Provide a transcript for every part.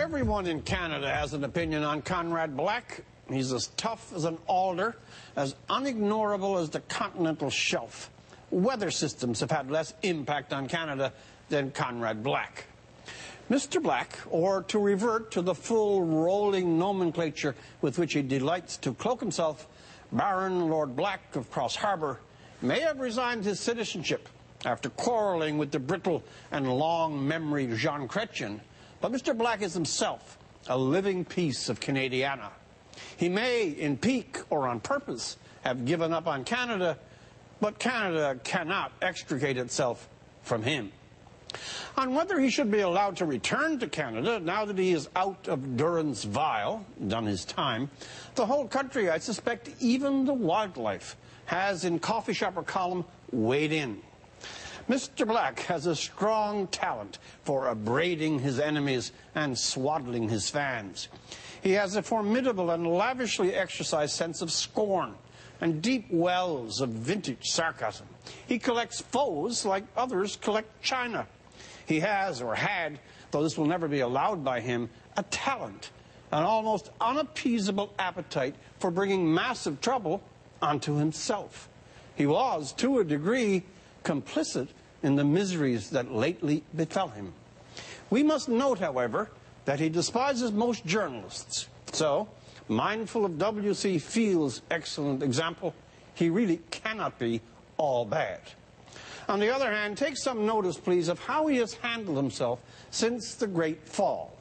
Everyone in Canada has an opinion on Conrad Black. He's as tough as an alder, as unignorable as the continental shelf. Weather systems have had less impact on Canada than Conrad Black. Mr. Black, or to revert to the full rolling nomenclature with which he delights to cloak himself, Baron Lord Black of Cross Harbour, may have resigned his citizenship after quarrelling with the brittle and long-memoried Jean Chrétien, but Mr. Black is himself a living piece of Canadiana. He may, in pique or on purpose, have given up on Canada, but Canada cannot extricate itself from him. On whether he should be allowed to return to Canada now that he is out of durance vile, done his time, the whole country, I suspect even the wildlife, has in coffee shopper column weighed in. Mr. Black has a strong talent for upbraiding his enemies and swaddling his fans. He has a formidable and lavishly exercised sense of scorn and deep wells of vintage sarcasm. He collects foes like others collect china. He has, or had, though this will never be allowed by him, a talent, an almost unappeasable appetite for bringing massive trouble onto himself. He was, to a degree, complicit in the miseries that lately befell him. We must note, however, that he despises most journalists. So, mindful of W.C. Field's excellent example, he really cannot be all bad. On the other hand, take some notice, please, of how he has handled himself since the Great Fall.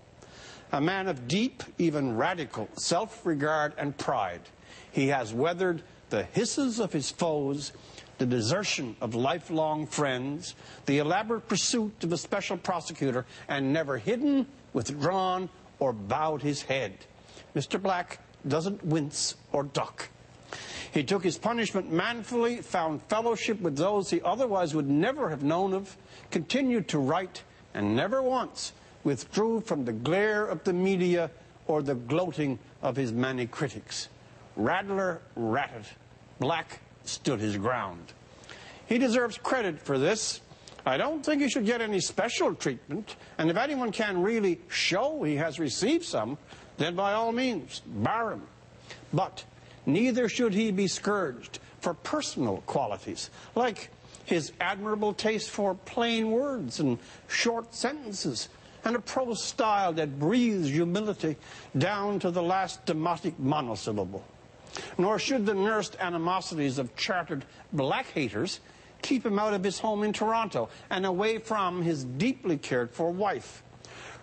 A man of deep, even radical, self-regard and pride, he has weathered the hisses of his foes, the desertion of lifelong friends, the elaborate pursuit of a special prosecutor, and never hidden, withdrawn, or bowed his head. Mr. Black doesn't wince or duck. He took his punishment manfully, found fellowship with those he otherwise would never have known of, continued to write, and never once withdrew from the glare of the media or the gloating of his many critics. Rattler ratted. Black stood his ground. He deserves credit for this. I don't think he should get any special treatment, and if anyone can really show he has received some, then by all means, bar him. But neither should he be scourged for personal qualities, like his admirable taste for plain words and short sentences, and a prose style that breathes humility down to the last demotic monosyllable. Nor should the nursed animosities of chartered black haters keep him out of his home in Toronto and away from his deeply cared-for wife.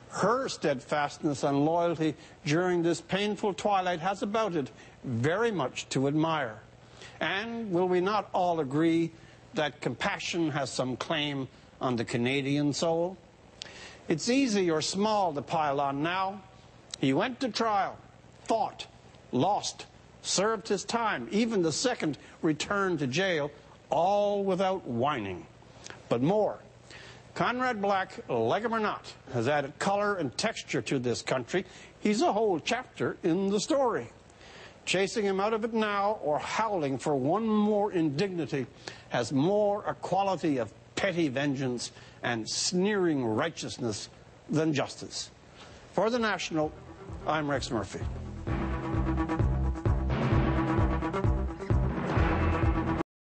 Her steadfastness and loyalty during this painful twilight has about it very much to admire. And will we not all agree that compassion has some claim on the Canadian soul? It's easy or small to pile on now. He went to trial, fought, lost, served his time, even the second returned to jail, all without whining. But more, Conrad Black, like him or not, has added color and texture to this country. He's a whole chapter in the story. Chasing him out of it now or howling for one more indignity has more a quality of petty vengeance and sneering righteousness than justice. For The National, I'm Rex Murphy.